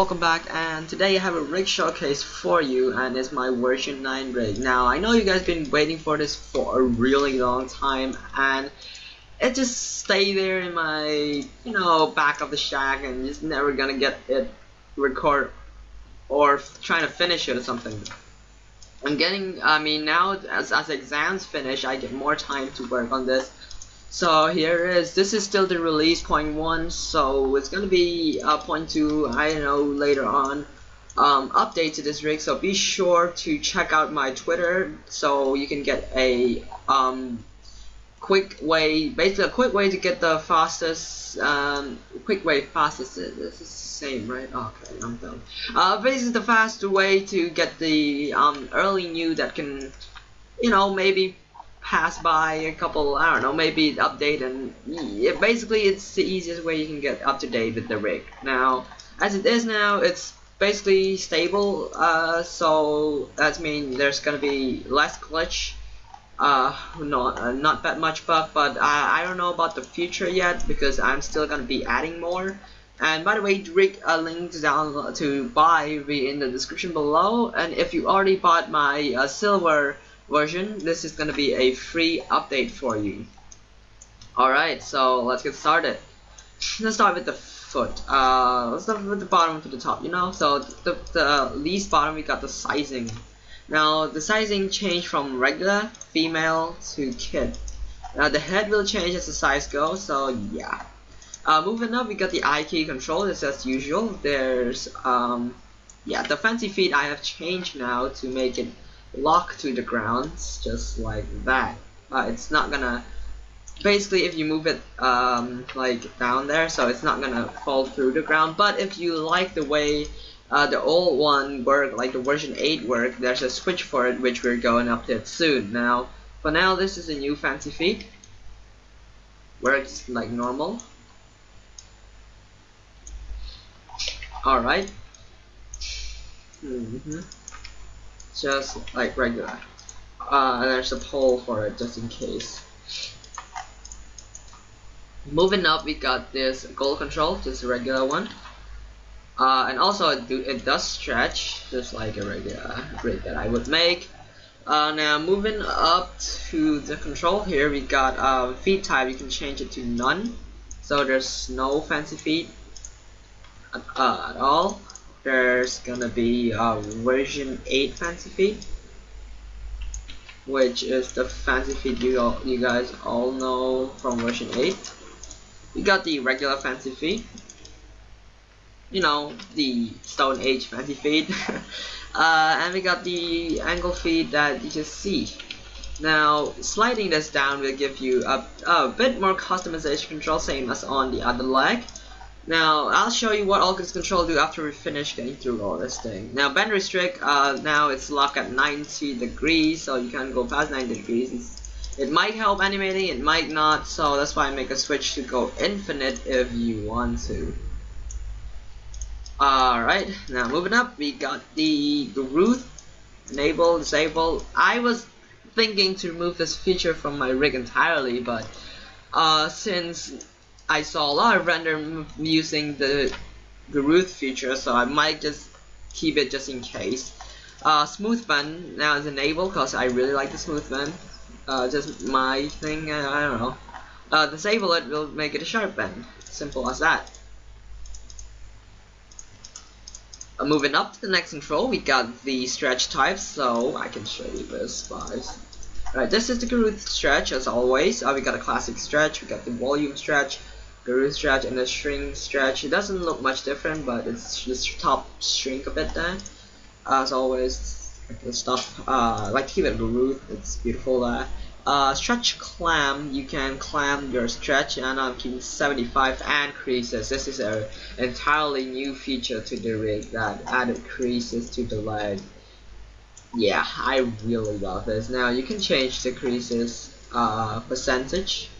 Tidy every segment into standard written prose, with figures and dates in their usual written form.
welcome back, and today I have a rig showcase for you, and it's my version 9 rig. Now, I know you guys been waiting for this for a really long time, and it just stay there in my, back of the shack, and just never gonna get it record or trying to finish it or something. Now as exams finish, I get more time to work on this. So here it is. This is still the release 0.1, so it's gonna be 0.2. I don't know, later on update to this rig. So be sure to check out my Twitter so you can get a quick way, basically a quick way to get the fastest fastest. This is the same, right? Okay, I'm done. Basically the fast way to get the early new that can, maybe pass by a couple, I don't know, maybe update, and basically it's the easiest way you can get up to date with the rig. Now, as it is now, it's basically stable, so that means there's gonna be less glitch, not that much bug, but I don't know about the future yet because I'm still gonna be adding more. And by the way, the rig links down to buy will be in the description below, and if you already bought my silver version, this is going to be a free update for you. Alright, so let's get started. Let's start with the foot. Let's start with the bottom to the top, so the least bottom we got the sizing. Now the sizing changed from regular, female to kid. Now the head will change as the size goes, so yeah. Moving up, we got the eye key control, just as usual. There's the fancy feet I have changed now to make it lock to the ground, just like that. It's not gonna, basically if you move it like down there, so it's not gonna fall through the ground. But if you like the way the old one worked, like the version 8 worked, there's a switch for it which we're going up to soon. Now for now, this is a new fancy feet, works like normal. Alright. Just like regular. And there's a pole for it just in case. Moving up, we got this goal control, just a regular one. And also it does stretch, just like a regular rig that I would make. Now moving up to the control here, we got feet type. You can change it to none, so there's no fancy feet at all. There's gonna be version 8 fancy feet, which is the fancy feet you guys all know from version 8. We got the regular fancy feet, the Stone Age fancy feet, and we got the angle feet that you can see. Now sliding this down will give you a bit more customization control, same as on the other leg. Now I'll show you what all this control do after we finish getting through all this thing. Now bend restrict, now it's locked at 90 degrees, so you can't go past 90 degrees. It might help animating, it might not, so that's why I make a switch to go infinite if you want to. Alright, now moving up, we got the Geruth, enable, disable. I was thinking to remove this feature from my rig entirely, but since I saw a lot of render using the Geruth feature, so I might just keep it just in case. Smooth bend now is enabled because I really like the smooth bend. Just my thing, I don't know. Disable it will make it a sharp bend. Simple as that. Moving up to the next control, we got the stretch types, so I can show you this, guys. Alright, this is the Geruth stretch as always. We got a classic stretch, we got the volume stretch, Geruth stretch, and the shrink stretch. It doesn't look much different, but it's just top shrink a bit there. As always, the stuff. I like to keep it Geruth. It's beautiful there. Stretch clamp. You can clamp your stretch, and I'm keeping 75 and creases. This is an entirely new feature to the rig that added creases to the leg. Yeah, I really love this. Now you can change the creases percentage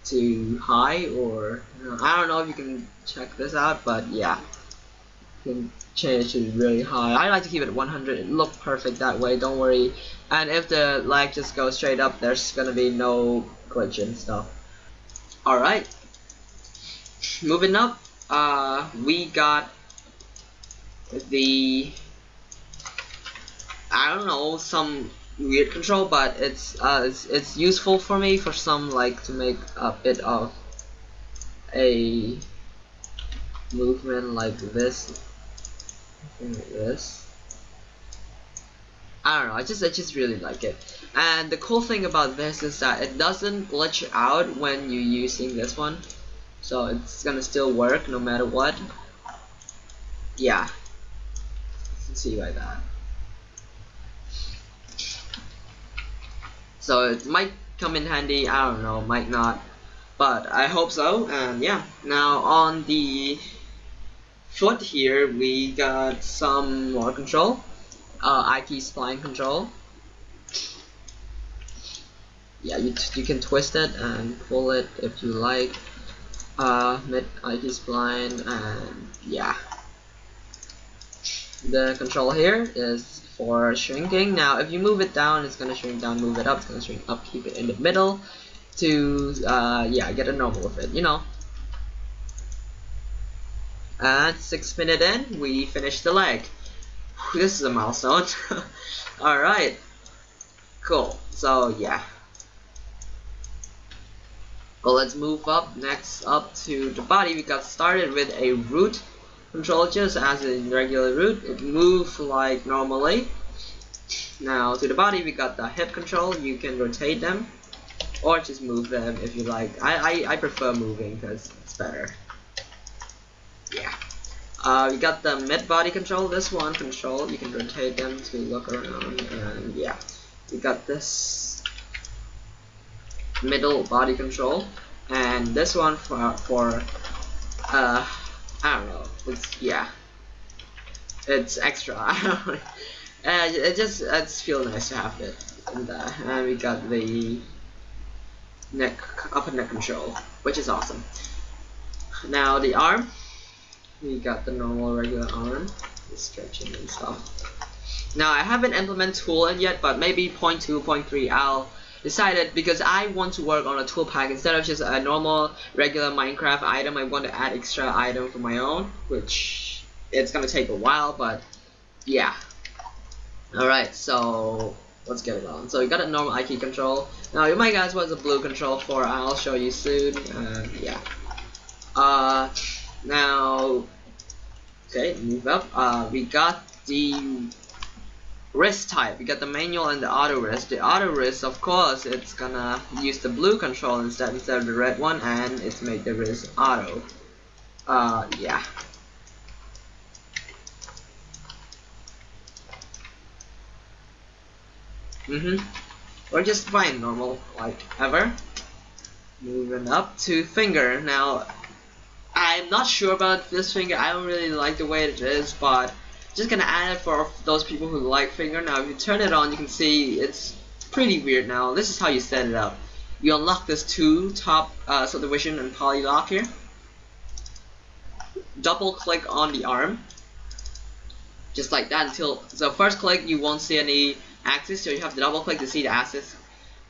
to high, or I don't know if you can check this out, but yeah, you can change it to really high. I like to keep it at 100. It looks perfect that way, don't worry. And if the leg just goes straight up, there's gonna be no glitch and stuff. Alright, moving up, we got the, I don't know, some weird control, but it's useful for me for some, like, to make a bit of a movement like this, something like this. I don't know, I just really like it. And the cool thing about this is that it doesn't glitch out when you're using this one, so it's gonna still work no matter what. Yeah, you can see by that. So it might come in handy, I don't know, might not, but I hope so. And yeah, now on the foot here we got some more control. IT spline control. Yeah, you can twist it and pull it if you like. Mid IT spline, and yeah. The control here is for shrinking. Now if you move it down, it's gonna shrink down, move it up, it's gonna shrink up, keep it in the middle to yeah, get a normal of it, you know. And 6 minutes in, we finished the leg. This is a milestone. Alright, cool. So yeah, well, let's move up next up to the body. We got started with a root control, just as in regular root. It moves like normally. Now to the body we got the hip control. You can rotate them or just move them if you like. I prefer moving because it's better. Yeah. We got the mid body control. This one control, you can rotate them to look around, and yeah, we got this middle body control, and this one for I don't know. It's, yeah, it's extra. It just feels nice to have it. And we got the upper neck control, which is awesome. Now the arm. We got the normal regular arm, the stretching and stuff. Now I haven't implemented tool in yet, but maybe 0.2, 0.3 I'll decide it, because I want to work on a tool pack instead of just a normal regular Minecraft item. I want to add extra item for my own, which it's gonna take a while, but yeah. Alright, so let's get it on. So we got a normal IK control. Now you might ask what's a blue control for. I'll show you soon. Yeah. Now, okay, move up. We got the wrist type. We got the manual and the auto wrist. The auto wrist, of course, it's gonna use the blue control instead of the red one, and it's made the wrist auto. Yeah. Or just fine, normal, like ever. Moving up to finger. Now, I'm not sure about this finger. I don't really like the way it is, but just gonna add it for those people who like finger. Now if you turn it on, you can see it's pretty weird. Now this is how you set it up. You unlock this two top subdivision and poly lock here. Double click on the arm, just like that, until so first click you won't see any axis, so you have to double click to see the axis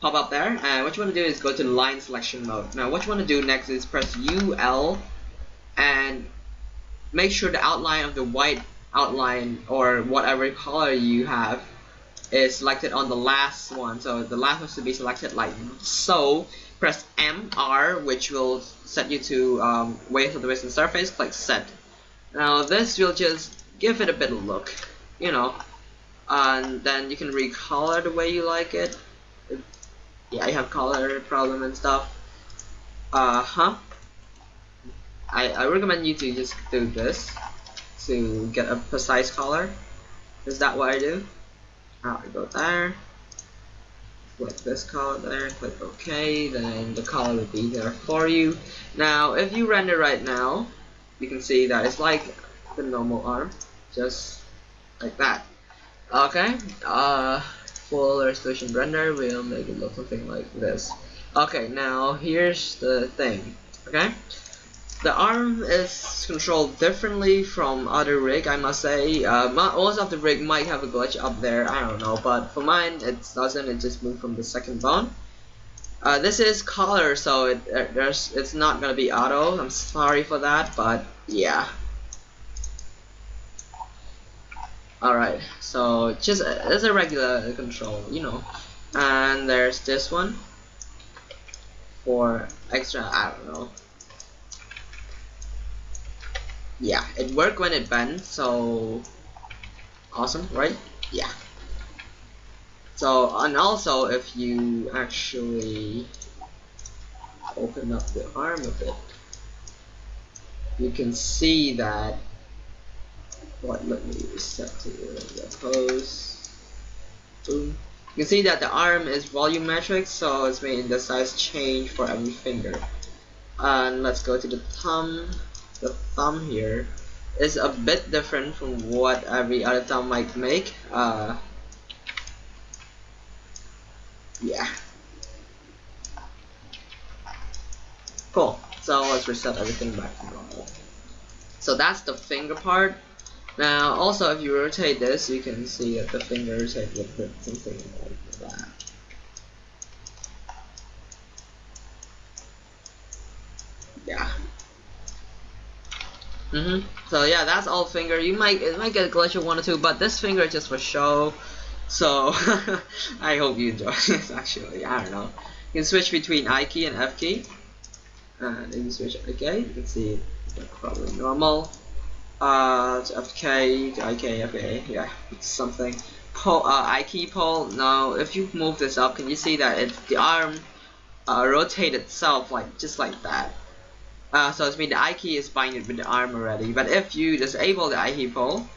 pop up there. And what you want to do is go to line selection mode. Now what you want to do next is press UL and make sure the outline of the white outline or whatever color you have is selected on the last one. So the last one should be selected like so. Press MR, which will set you to weight of the recent surface. Click set. Now this will just give it a bit of look, you know, and then you can recolor the way you like it. Yeah, you have color problem and stuff. I recommend you to just do this to get a precise color. Is that what I do? I go there, click this color there, click OK, then the color will be there for you. Now if you render right now, you can see that it's like the normal arm, just like that. Okay, full resolution render will make it look something like this. Okay, now here's the thing. Okay, the arm is controlled differently from other rig, I must say. Most of the rig might have a glitch up there, I don't know, but for mine it doesn't. It just moved from the second bone. This is color, so it's not gonna be auto. I'm sorry for that, but yeah. Alright, so just as a regular control, you know. And there's this one for extra, I don't know. Yeah, it worked when it bends, so awesome, right? Yeah. So, and also if you actually open up the arm a bit, you can see that, let me set to the pose, boom. You can see that the arm is volumetric, so it's making the size change for every finger. And let's go to the thumb. The thumb here is a bit different from what every other thumb might make. Yeah. Cool. So let's reset everything back to normal. So that's the finger part. Now, also if you rotate this, you can see that the finger rotates with something like that. Yeah. So yeah, that's all finger. It might get a glitch of one or two, but this finger is just for show. So I hope you enjoy this. Actually, I don't know. You can switch between I key and F key. And if you switch okay, you can see it's probably normal. To FK, to IK, FA, yeah, it's something. I key pull. Now, if you move this up, can you see that the arm rotate itself just like that? So it's mean the I key is binded with the arm already. But if you disable the I key pull,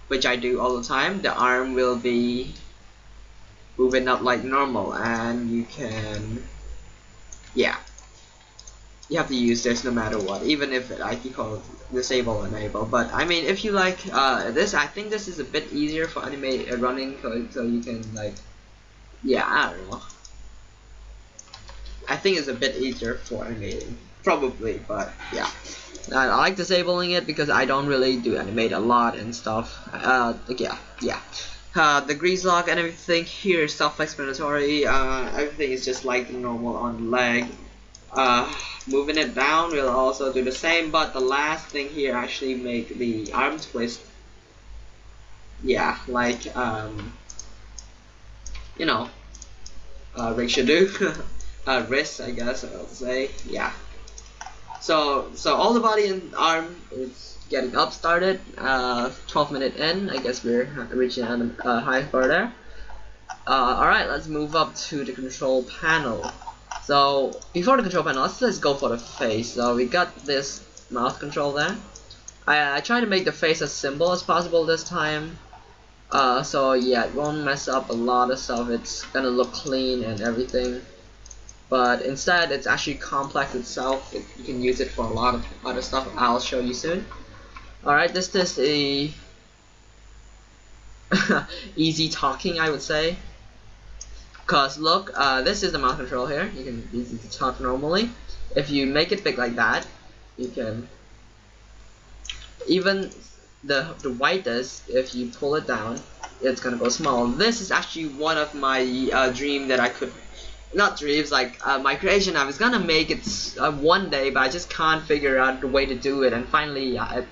which I do all the time, the arm will be moving up like normal, and you can, yeah. You have to use this no matter what, even if I key pull disable or enable. But I mean, if you like this, I think this is a bit easier for running, so you can yeah, I don't know. I think it's a bit easier for animating, probably, but yeah. I like disabling it because I don't really do animate a lot and stuff. Yeah. The grease lock and everything here is self-explanatory. Everything is just like the normal on the leg. Moving it down will also do the same, but the last thing here actually make the arm twist. Yeah, like you know, Rick should do. Wrist, I guess I'll say. Yeah. So all the body and arm is getting up started. 12 minutes in, I guess we're reaching a high for there. Alright, let's move up to the control panel. So before the control panel, let's go for the face. So we got this mouth control there. I try to make the face as simple as possible this time. So yeah, it won't mess up a lot of stuff. It's gonna look clean and everything. But instead, it's actually complex itself. You can use it for a lot of other stuff. I'll show you soon. Alright, this is a easy talking, I would say. Cause look, this is the mouth control here. You can easy to talk normally. If you make it big like that, you can even the whitest. If you pull it down, it's gonna go small. This is actually one of my dream that I could. Not dreams, my creation. I was gonna make it one day, but I just can't figure out the way to do it. And finally, I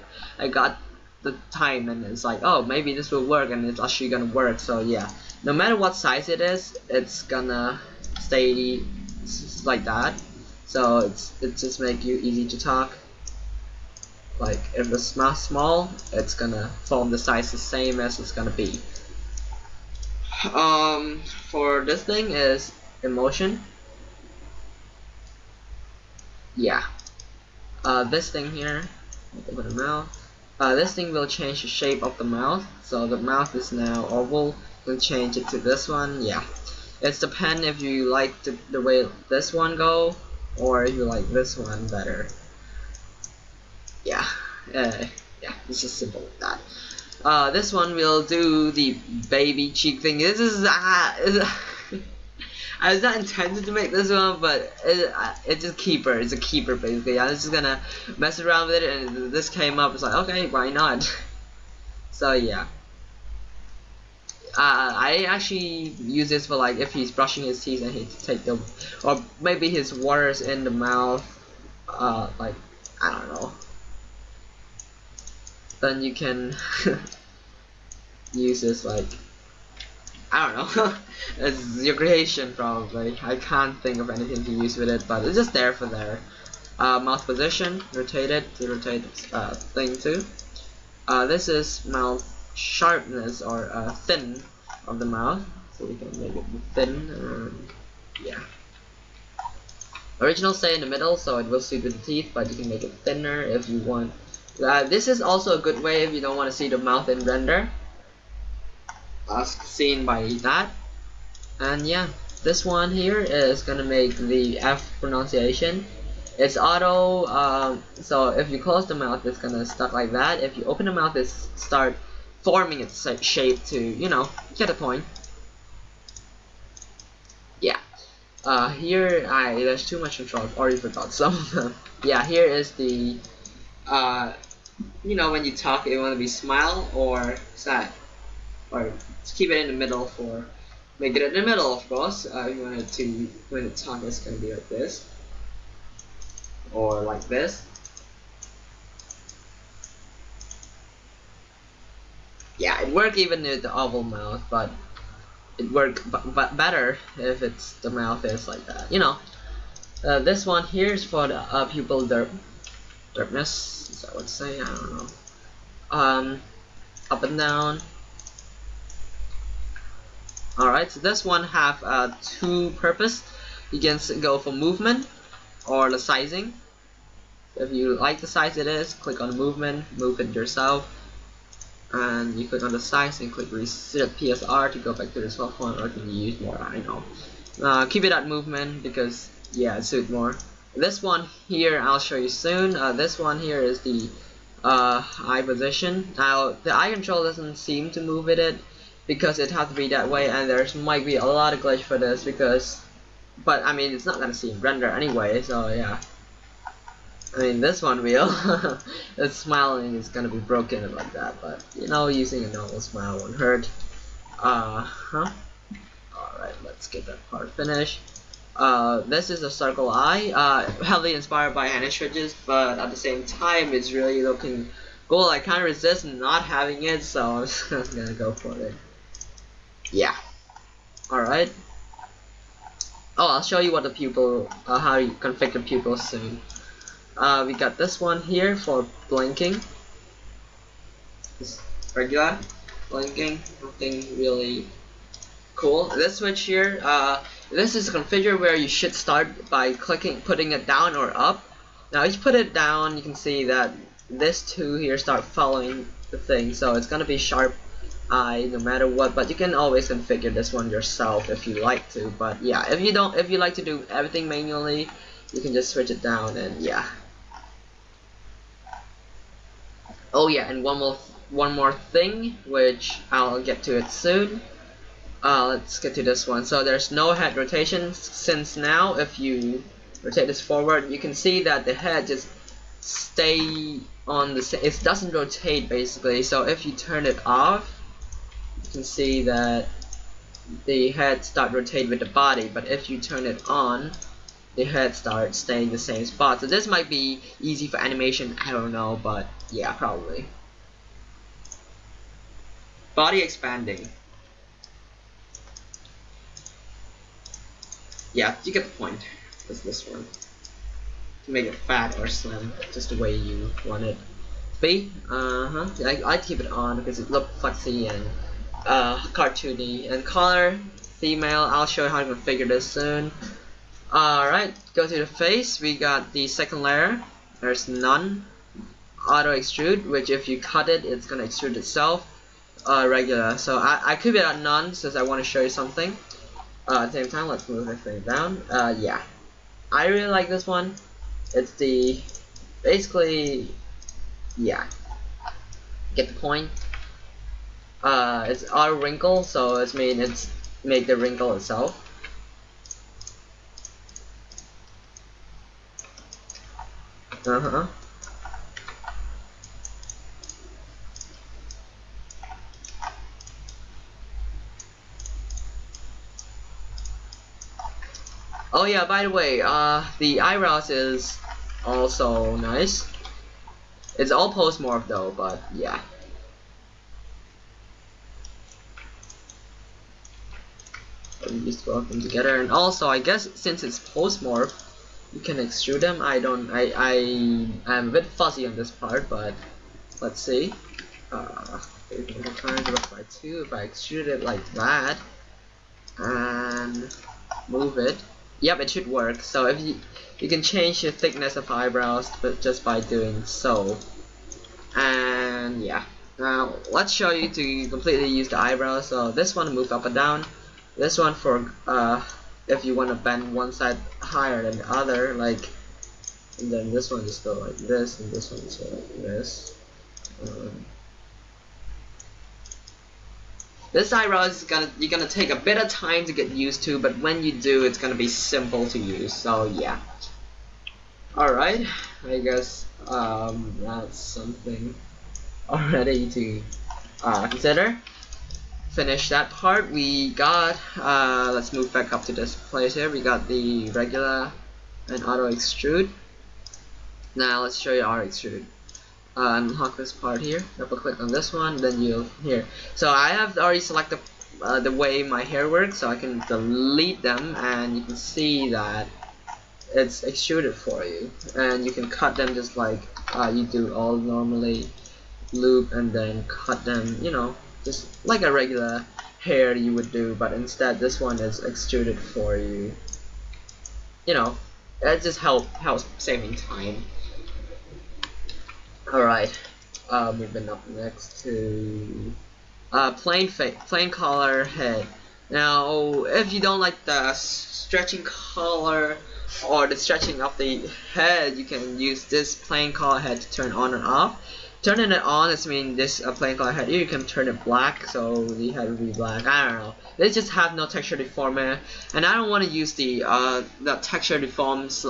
got the time, and it's like, oh, maybe this will work, and it's actually gonna work. So yeah, no matter what size it is, it's gonna stay like that. So it just make you easy to talk. Like if it's not small, it's gonna form the size the same as it's gonna be. For this thing is emotion. Yeah. This thing here, open the mouth. This thing will change the shape of the mouth. So the mouth is now oval. We'll change it to this one. Yeah. It's depend if you like the way this one go, or if you like this one better. Yeah. Yeah. It's just simple like that. This one will do the baby cheek thing. This is I was not intended to make this one, but it's a keeper. It's a keeper basically. I was just gonna mess around with it, and this came up. It's like, okay, why not? So yeah. I actually use this for if he's brushing his teeth and he take them, or maybe his water's in the mouth. I don't know. Then you can use this like, I don't know. It's your creation probably. I can't think of anything to use with it, but it's just there for there. Mouth position, rotate it to rotate thing too. This is mouth sharpness or thin of the mouth, so we can make it thin. Yeah. Original stay in the middle, so it will suit with the teeth, but you can make it thinner if you want. This is also a good way if you don't want to see the mouth in render, as seen by that. And yeah, this one here is gonna make the F pronunciation. It's auto, so if you close the mouth, it's gonna stuck like that. If you open the mouth, it's start forming its shape to, you know, get the point. Yeah. Here, there's too much control. I've already forgot some of them. Yeah, here is the, you know, when you talk, you want to be smile or sad, or keep it in the middle for, make it in the middle, of course. You want it to, when it's talk, it's gonna be like this, or like this. Yeah, it works even with the oval mouth, but it works better if it's the mouth is like that, you know. This one here is for the pupil derpness. Is that what to say? I don't know. Up and down. Alright, so this one have two purpose. You can go for movement or the sizing. If you like the size it is, click on movement, move it yourself. And you click on the size and click reset PSR to go back to the soft one, or can you use more? I know. Keep it at movement because yeah, it suits more. This one here I'll show you soon. This one here is the eye position. Now the eye control doesn't seem to move with it because it has to be that way, and there's might be a lot of glitch for this because, but I mean it's not gonna seem render anyway, so yeah. I mean, this one will. It's smiling is gonna be broken like that, but you know, using a normal smile won't hurt. Alright, let's get that part finished. This is a circle eye, heavily inspired by hand stretches, but at the same time, it's really looking cool. I can't resist not having it, so I'm just gonna go for it. Yeah. Alright. Oh, I'll show you what the pupil, how you configure the pupil soon. We got this one here for blinking. Just regular blinking, nothing really cool. This switch here, this is a configure where you should start by putting it down or up. Now if you put it down, you can see that this two here start following the thing, so it's gonna be sharp eye no matter what, but you can always configure this one yourself if you like to. But yeah, if you like to do everything manually, you can just switch it down, and yeah. Oh yeah, and one more thing, which I'll get to it soon. Let's get to this one. So there's no head rotation, since now if you rotate this forward, you can see that the head just stay on the same. It doesn't rotate basically. So if you turn it off, you can see that the head start rotate with the body. But if you turn it on, the head starts staying the same spot. So this might be easy for animation, I don't know, but yeah, probably. Body expanding. Yeah, you get the point. It's this one. To make it fat or slim, just the way you want it to be. I keep it on because it looks flexy and cartoony. And color, female. I'll show you how to configure this soon. Alright, go to the face. We got the second layer. There's none. Auto extrude, which if you cut it, it's gonna extrude itself. Regular. So I keep it at none since I want to show you something. At the same time, let's move this thing down. Yeah, I really like this one. It's the basically, yeah, get the point. It's auto wrinkle, so it's make the wrinkle itself. Oh yeah, by the way, the eyebrows is also nice. It's all post morph though, but yeah. can use both of them together. And also, I guess since it's post-morph, you can extrude them. I'm a bit fuzzy on this part, but let's see. 30 times divided by 2. If I extrude it like that and move it, yep, it should work. So if you can change the thickness of eyebrows, but just by doing so. And yeah, now let's show you to completely use the eyebrows. So this one move up and down. This one for if you want to bend one side higher than the other, like, and then this one just go like this, and this one just go like this. This eyebrow is you're gonna take a bit of time to get used to, but when you do, it's gonna be simple to use. So yeah. Alright, I guess that's something already to consider. Finish that part. We got let's move back up to this place here. We got the regular and auto extrude. Now let's show you our extrude. Unlock this part here, double click on this one, then you'll here. So I have already selected the way my hair works, so I can delete them, and you can see that it's extruded for you, and you can cut them just like you do all normally, loop and then cut them, you know, just like a regular hair you would do, but instead this one is extruded for you. You know, it just helps saving time. Alright, moving up next to plain collar head. Now, if you don't like the stretching collar or the stretching of the head, you can use this plain collar head to turn on and off. Turning it on is mean this plain collar head here, you can turn it black, so the head will be black. I don't know. They just have no texture deformer, and I don't want to use the texture deforms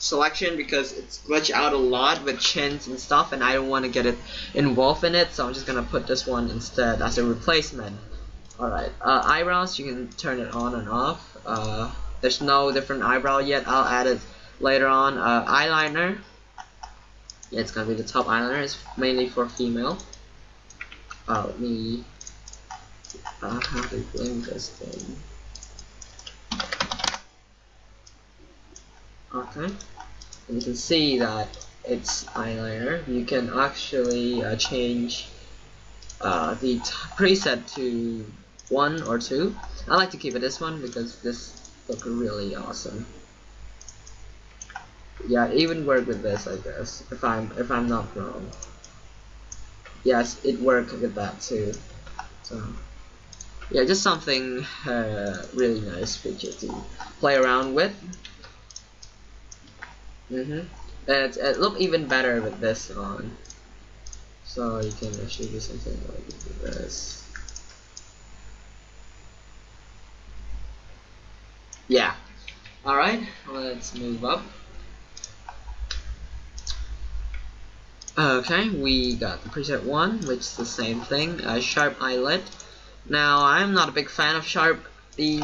selection because it's glitched out a lot with chins and stuff, and I don't want to get it involved in it, so I'm just gonna put this one instead as a replacement. Alright, eyebrows, you can turn it on and off. There's no different eyebrow yet, I'll add it later on. Eyeliner, yeah, it's gonna be the top eyeliner, it's mainly for female. Let me how to blame this thing. Okay, and you can see that it's eyeliner. You can actually change the preset to 1 or 2. I like to keep it this one because this looks really awesome. Yeah, even work with this, I guess, if I'm not wrong. Yes, it worked with that too. So yeah, just something really nice feature to play around with. It look even better with this on. So you can actually do something like this. Yeah. Alright, let's move up. Okay, we got the preset 1, which is the same thing, sharp eyelid. Now, I'm not a big fan of sharp,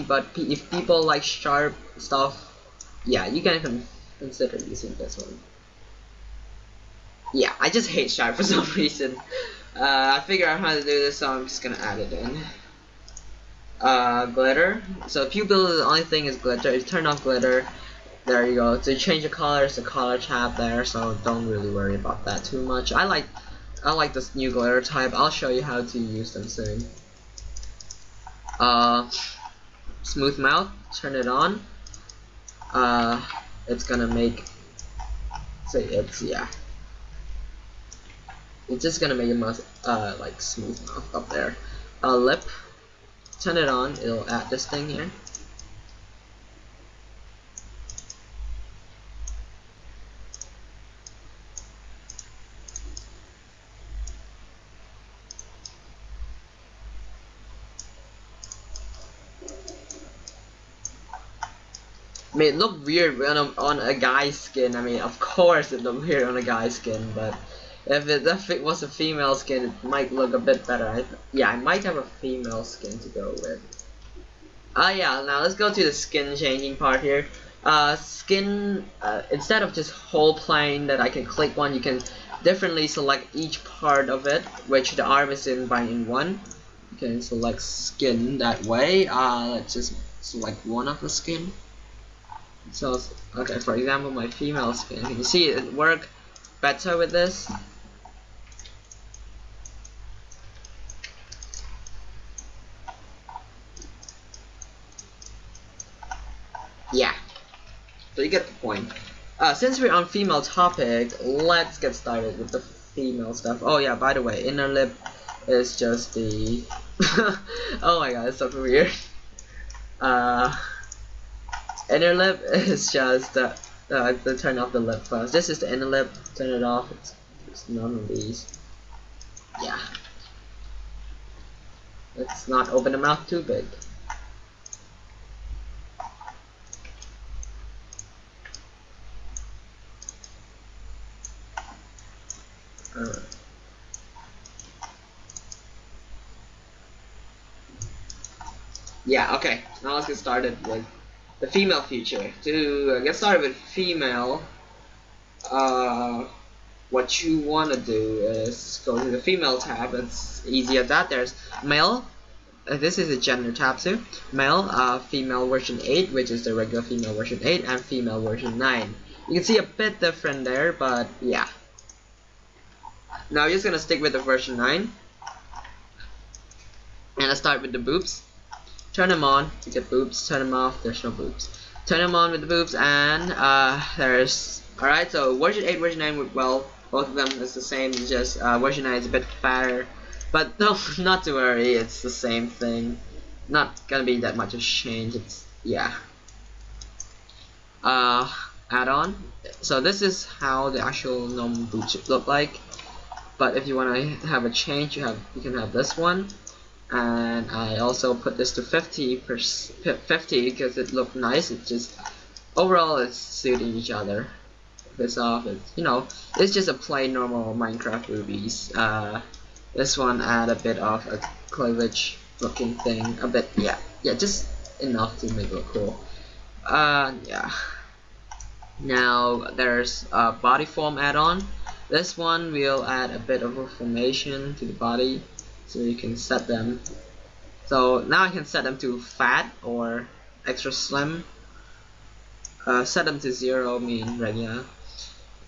but if people like sharp stuff, yeah, you can consider using this one. Yeah, I just hate sharp for some reason. I figured out how to do this, so I'm just gonna add it in. Glitter. So if you build the only thing is glitter, if you turn off glitter, there you go. To change the color, it's a color tab there, so don't really worry about that too much. I like this new glitter type. I'll show you how to use them soon. Smooth mouth, turn it on. It's gonna make, yeah. It's just gonna make a mouth, like smooth mouth up there. Lip, turn it on, it'll add this thing here. I mean, it looked weird on a guy's skin. I mean, of course it looked weird on a guy's skin, but if it was a female skin, it might look a bit better. Yeah, I might have a female skin to go with. Yeah, now let's go to the skin changing part here. Skin, instead of just whole plane that I can click one, you can differently select each part of it, which the arm is in by in one. You can select skin that way. Let's just select one of the skin. So okay, for example, my female skin. Can you see it work better with this? Yeah. So you get the point. Since we're on female topic, let's get started with the female stuff. Oh yeah, by the way, inner lip is just the oh my god, it's so weird. Inner lip is just the turn off the lip first. This is the inner lip. Turn it off. It's none of these. Yeah. Let's not open the mouth too big. Alright. Yeah, okay. Now let's get started with the female feature. To get started with female, what you want to do is go to the female tab. It's easy as that. There's male. This is a gender tab too. Male, female version 8, which is the regular female version 8, and female version 9. You can see a bit different there, but yeah. Now I'm just gonna stick with the version 9. And let's start with the boobs. Turn them on to get boobs. Turn them off. There's no boobs. Turn them on with the boobs, and there's alright. So version 8, version 9, well, both of them is the same. Just version 9 is a bit fatter, but no, not to worry. It's the same thing. Not gonna be that much of change. It's yeah. Add-on. So this is how the actual normal boobs should look like. But if you want to have a change, you can have this one. And I also put this to 50 because it looked nice. It just overall it's suiting each other. This off, it's it's just a plain normal Minecraft boobies. This one add a bit of a cleavage looking thing, a bit yeah, just enough to make it look cool. Yeah. Now there's a body form add-on. This one will add a bit of a formation to the body. So you can set them. So now I can set them to fat or extra slim. Set them to 0, mean regular.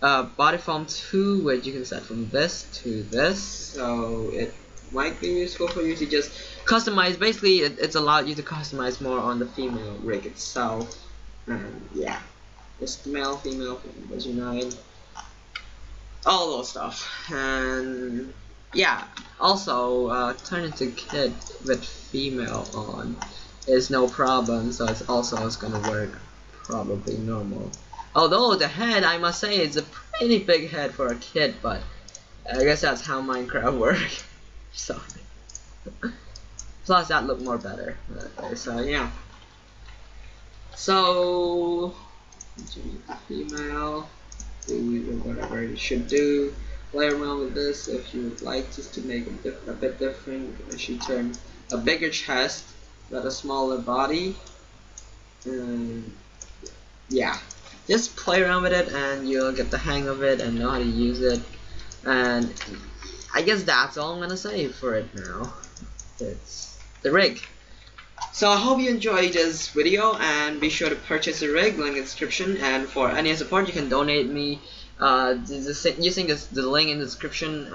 Body form 2, which you can set from this to this. So it might be useful for you to just customize. Basically, it's allowed you to customize more on the female rig itself. And yeah, just male, female, version 9, all those stuff. And yeah, also turn into kid with female on is no problem, so it's gonna work probably normal. Although the head, I must say, is a pretty big head for a kid, but I guess that's how Minecraft works. So plus that looked more better. So yeah. So female, do whatever you should do. Play around with this if you would like, just to make it a bit different. I should turn a bigger chest but a smaller body. Yeah, just play around with it and you'll get the hang of it and know how to use it. And I guess that's all I'm gonna say for it now. It's the rig. So I hope you enjoyed this video, and be sure to purchase the rig, link in the description. And for any support, you can donate me using the link in the description.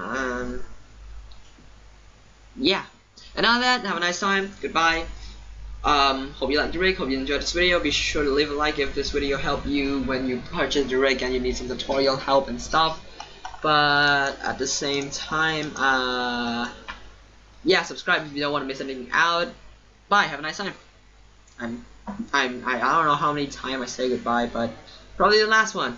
Yeah, and other than that, have a nice time. Goodbye. Hope you liked the rig, hope you enjoyed this video. Be sure to leave a like if this video helped you when you purchase the rig and you need some tutorial help and stuff. But at the same time, yeah, subscribe if you don't want to miss anything out. Bye, have a nice time. I don't know how many times I say goodbye, but probably the last one.